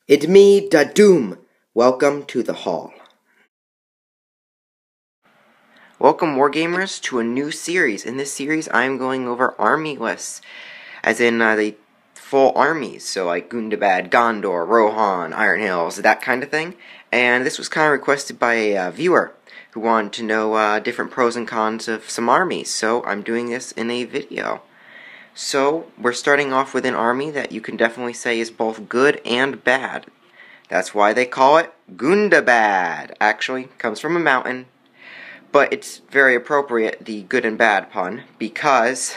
It's me, da Doom. Welcome to the hall. Welcome, Wargamers, to a new series. In this series, I'm going over army lists, as in the full armies, so like Gundabad, Gondor, Rohan, Iron Hills, that kind of thing. And this was kind of requested by a viewer who wanted to know different pros and cons of some armies, so I'm doing this in a video. So, we're starting off with an army that you can definitely say is both good and bad. That's why they call it Gundabad. Actually, comes from a mountain, but it's very appropriate, the good and bad pun, because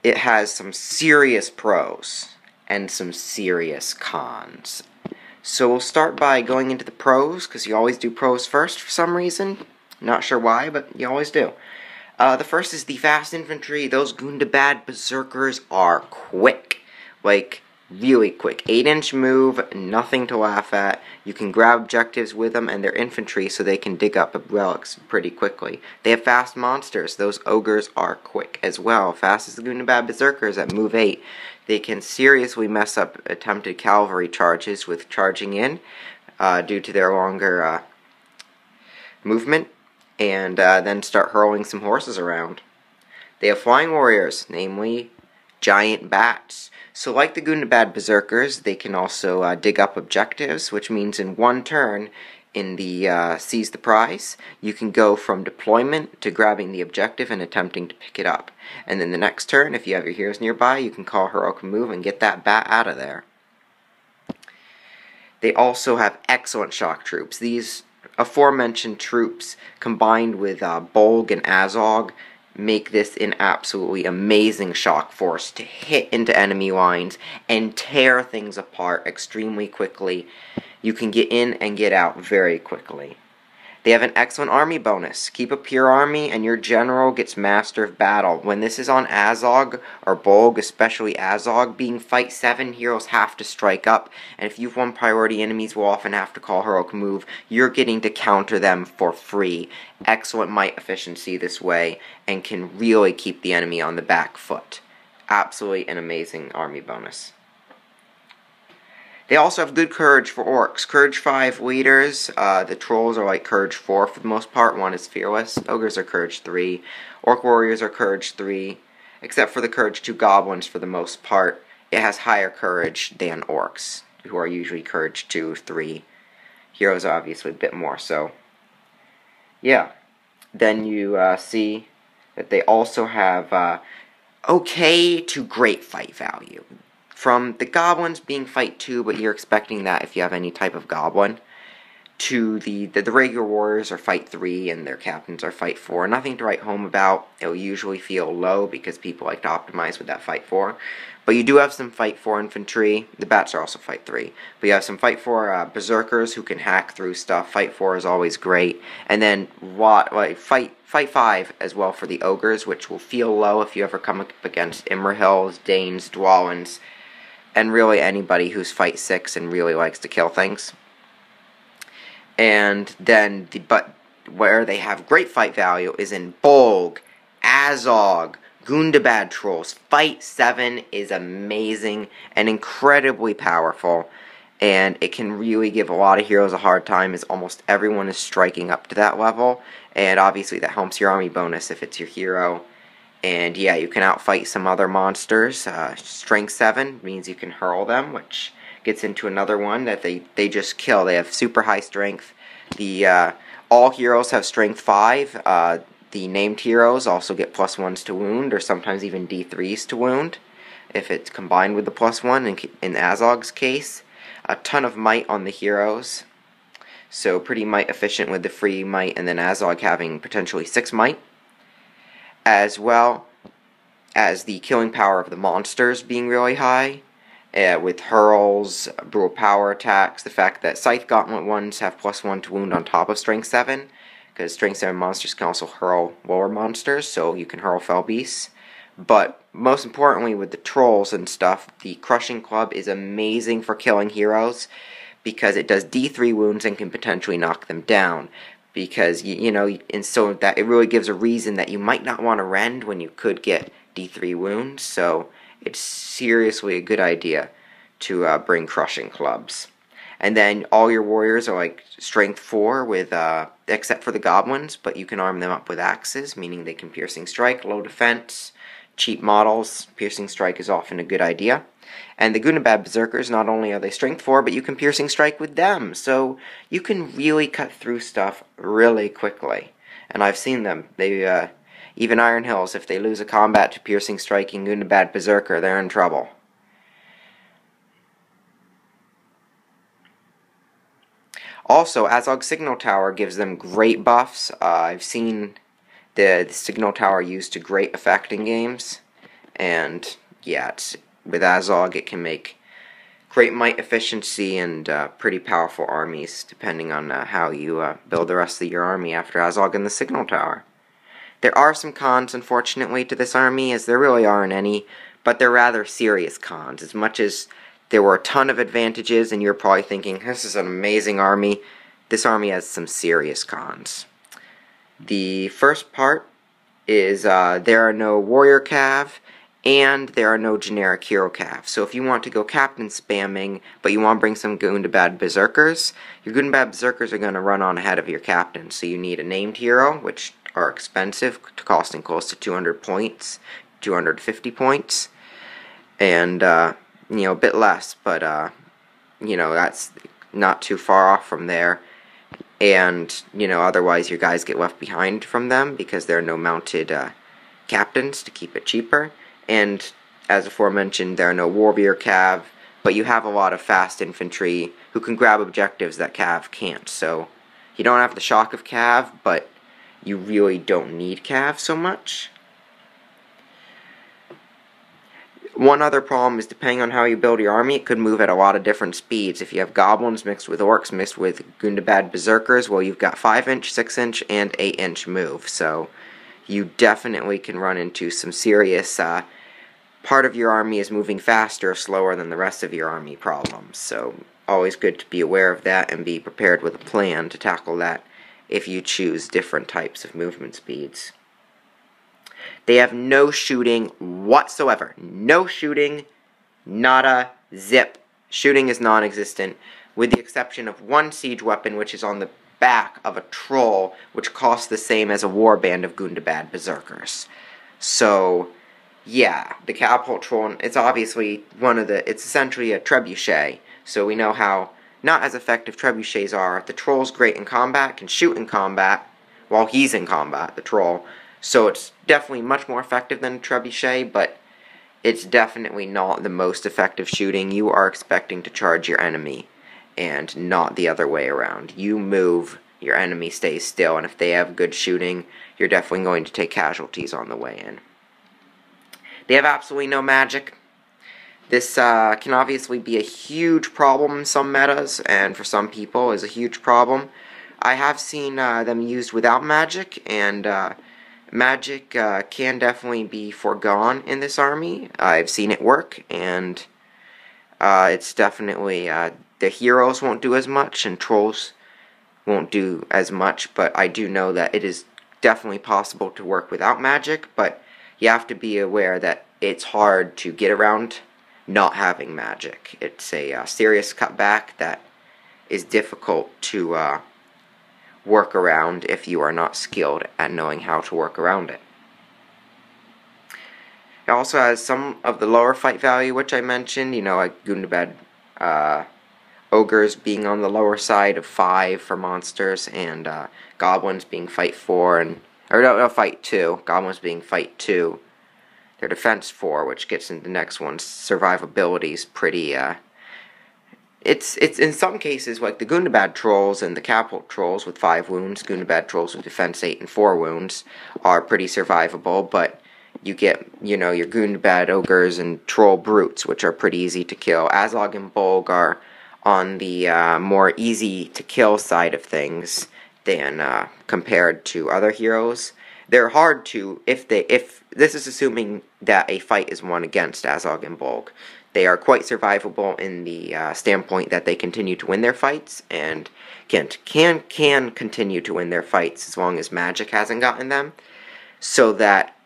it has some serious pros and some serious cons. So we'll start by going into the pros, because you always do pros first for some reason. Not sure why, but you always do. The first is the fast infantry. Those Gundabad berserkers are quick. Like, really quick. 8-inch move, nothing to laugh at. You can grab objectives with them, and they're infantry, so they can dig up relics pretty quickly. They have fast monsters. Those ogres are quick as well. Fast as the Gundabad berserkers at move 8. They can seriously mess up attempted cavalry charges with charging in due to their longer movement, and then start hurling some horses around. They have flying warriors, namely giant bats. So like the Gundabad berserkers, they can also dig up objectives, which means in one turn, in the seize the prize, you can go from deployment to grabbing the objective and attempting to pick it up. And then the next turn, if you have your heroes nearby, you can call heroic move and get that bat out of there. They also have excellent shock troops. These aforementioned troops, combined with Bolg and Azog, make this an absolutely amazing shock force to hit into enemy lines and tear things apart extremely quickly. You can get in and get out very quickly. They have an excellent army bonus. Keep a pure army and your general gets Master of Battle. When this is on Azog or Bolg, especially Azog, being Fight 7, heroes have to strike up, and if you've won priority, enemies will often have to call heroic move. You're getting to counter them for free. Excellent might efficiency this way, and can really keep the enemy on the back foot. Absolutely an amazing army bonus. They also have good courage for orcs. Courage 5 leaders. The trolls are like courage 4 for the most part. One is fearless. Ogres are courage 3. Orc warriors are courage 3. Except for the courage 2 goblins for the most part. It has higher courage than orcs, who are usually courage 2, 3. Heroes are obviously a bit more so. Yeah. Then you see that they also have okay to great fight value. From the goblins being fight 2, but you're expecting that if you have any type of goblin, to the regular warriors are fight 3 and their captains are fight 4. Nothing to write home about. It'll usually feel low because people like to optimize with that fight 4. But you do have some fight 4 infantry. The bats are also fight 3. But you have some fight 4 berserkers who can hack through stuff. Fight 4 is always great. And then fight 5 as well for the ogres, which will feel low if you ever come up against Imrahils, Danes, Dwallins, and really anybody who's fight 6 and really likes to kill things. And then, but where they have great fight value is in Bolg, Azog, Gundabad trolls. Fight 7 is amazing and incredibly powerful, and it can really give a lot of heroes a hard time as almost everyone is striking up to that level, and obviously that helps your army bonus if it's your hero. And yeah, you can outfight some other monsters. Strength 7 means you can hurl them, which gets into another one that they just kill. They have super high strength. All heroes have strength 5. The named heroes also get +1s to wound, or sometimes even D3s to wound, if it's combined with the +1 in Azog's case. A ton of might on the heroes. So pretty might efficient with the free might, and then Azog having potentially 6 might. As well as the killing power of the monsters being really high, with hurls, brutal power attacks, the fact that Scythe Gauntlet ones have +1 to wound on top of Strength 7, because Strength 7 monsters can also hurl lower monsters, so you can hurl fell beasts. But most importantly with the trolls and stuff, the Crushing Club is amazing for killing heroes, because it does D3 wounds and can potentially knock them down. Because, you know, and so that it really gives a reason that you might not want to rend when you could get D3 wounds, so it's seriously a good idea to bring crushing clubs. And then all your warriors are like strength 4 with except for the goblins, but you can arm them up with axes, meaning they can piercing strike, low defense, cheap models. Piercing strike is often a good idea. And the Gundabad berserkers, not only are they strength 4, but you can piercing strike with them, so you can really cut through stuff really quickly. And I've seen them. They even Iron Hills, if they lose a combat to piercing striking Gundabad berserker, they're in trouble. Also, Azog's Signal Tower gives them great buffs. I've seen the Signal Tower used to great effect in games. And, yeah, with Azog, it can make great might efficiency and pretty powerful armies, depending on how you build the rest of your army after Azog and the Signal Tower. There are some cons, unfortunately, to this army, as there really aren't any, but they're rather serious cons. As much as there were a ton of advantages, and you're probably thinking, this is an amazing army, this army has some serious cons. The first part is there are no warrior cav, and there are no generic hero cav. So if you want to go captain spamming, but you want to bring some Gundabad berserkers, your Gundabad berserkers are going to run on ahead of your captain. So you need a named hero, which are expensive, costing close to 200 points, 250 points, and a bit less, but that's not too far off from there. And otherwise your guys get left behind from them because there are no mounted captains to keep it cheaper. And as aforementioned, there are no warrior cav, but you have a lot of fast infantry who can grab objectives that cav can't. So you don't have the shock of cav, but you really don't need cav so much. One other problem is, depending on how you build your army, it could move at a lot of different speeds. If you have goblins mixed with orcs mixed with Gundabad berserkers, well, you've got 5-inch, 6-inch, and 8-inch move. So you definitely can run into some serious part of your army is moving faster or slower than the rest of your army problems. So always good to be aware of that and be prepared with a plan to tackle that if you choose different types of movement speeds. They have no shooting whatsoever. No shooting, nada, zip. Shooting is non-existent, with the exception of one siege weapon, which is on the back of a troll, which costs the same as a warband of Gundabad berserkers. So, yeah, the catapult troll, it's obviously it's essentially a trebuchet, so we know how not as effective trebuchets are. The troll's great in combat, can shoot in combat, while he's in combat, the troll. So it's definitely much more effective than a trebuchet, but it's definitely not the most effective shooting. You are expecting to charge your enemy, and not the other way around. You move, your enemy stays still, and if they have good shooting, you're definitely going to take casualties on the way in. They have absolutely no magic. This can obviously be a huge problem in some metas, and for some people is a huge problem. I have seen them used without magic, and magic can definitely be foregone in this army. I've seen it work, and it's definitely, the heroes won't do as much, and trolls won't do as much, but I do know that it is definitely possible to work without magic, but you have to be aware that it's hard to get around not having magic. It's a serious cutback that is difficult to work around if you are not skilled at knowing how to work around it. It also has some of the lower fight value, which I mentioned, like Gundabad ogres being on the lower side of 5 for monsters, and goblins being fight 4, fight 2, goblins being fight 2. Their defense 4, which gets into the next one. Survivability is pretty, it's in some cases, like the Gundabad trolls and the catapult trolls with 5 wounds, Gundabad trolls with defense 8 and 4 wounds, are pretty survivable, but you get, your Gundabad ogres and troll brutes, which are pretty easy to kill. Azog and Bolg are on the more easy to kill side of things than compared to other heroes. They're hard to, if this is assuming that a fight is won against Azog and Bolg. They are quite survivable in the standpoint that they continue to win their fights, and can continue to win their fights as long as magic hasn't gotten them. So that,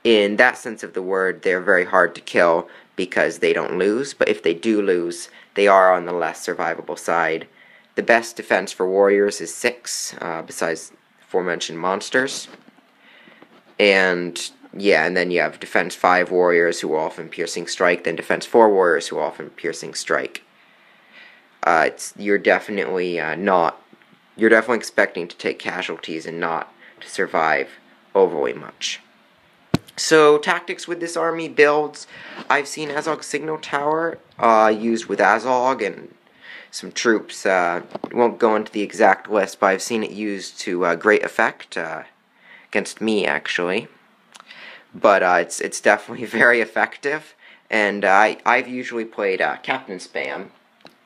in that sense of the word, they're very hard to kill, because they don't lose, but if they do lose, they are on the less survivable side. The best defense for warriors is 6, besides aforementioned monsters. And yeah, and then you have defense 5 warriors who will often piercing strike, then defense 4 warriors who will often piercing strike. You're definitely expecting to take casualties and not to survive overly much. So, tactics with this army builds, I've seen Azog's Signal Tower used with Azog and some troops. Won't go into the exact list, but I've seen it used to great effect against me, actually. But it's definitely very effective, and I've usually played Captain Spam,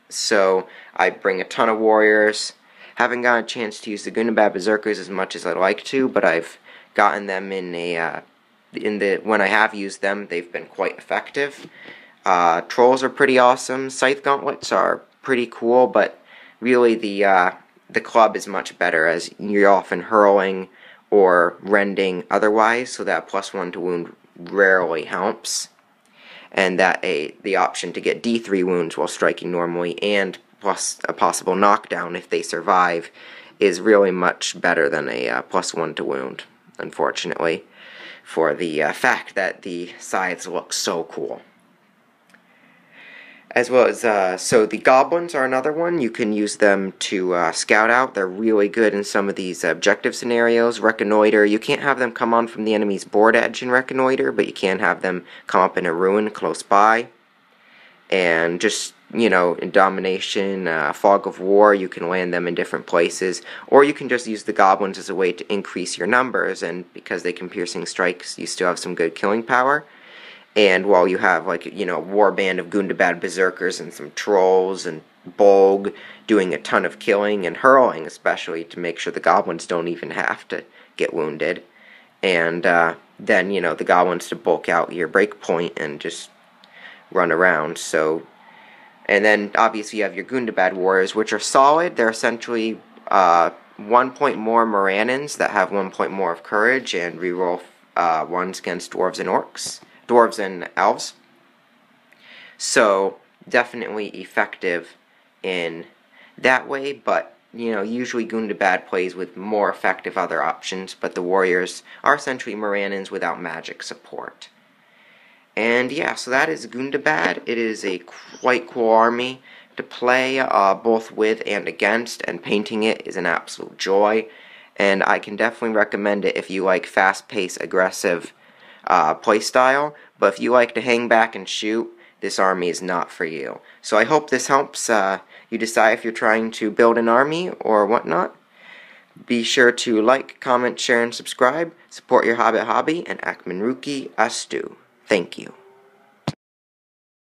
so I bring a ton of warriors. Haven't gotten a chance to use the Gundabad Berserkers as much as I'd like to, but I've gotten them when I have used them, they've been quite effective. Trolls are pretty awesome. Scythe Gauntlets are pretty cool, but really the club is much better, as you're often hurling or rending otherwise, so that +1 to wound rarely helps. And that the option to get D3 wounds while striking normally, and plus a possible knockdown if they survive, is really much better than a +1 to wound, unfortunately, for the fact that the scythes look so cool. As well as, so the goblins are another one. You can use them to scout out. They're really good in some of these objective scenarios. Reconnoiter, you can't have them come on from the enemy's board edge and reconnoiter, but you can have them come up in a ruin close by. And just, you know, in domination, fog of war, you can land them in different places. Or you can just use the goblins as a way to increase your numbers, and because they can piercing strikes, you still have some good killing power. And while you have, like, you know, war band of Gundabad Berserkers and some trolls and Bolg doing a ton of killing and hurling, especially to make sure the goblins don't even have to get wounded. And then, you know, the goblins to bulk out your breakpoint and just run around. So, and then obviously you have your Gundabad warriors, which are solid. They're essentially 1 point more Morannons that have 1 point more of courage and reroll ones against dwarves and elves. So definitely effective in that way, but you know, usually Gundabad plays with more effective other options, but the warriors are essentially Morannons without magic support. And yeah, so that is Gundabad. It is a quite cool army to play both with and against, and painting it is an absolute joy. And I can definitely recommend it if you like fast-paced, aggressive playstyle, but if you like to hang back and shoot, this army is not for you. So I hope this helps you decide if you're trying to build an army or whatnot. Be sure to like, comment, share, and subscribe. Support your Hobbit hobby, and Akman Ruki Astu. Thank you.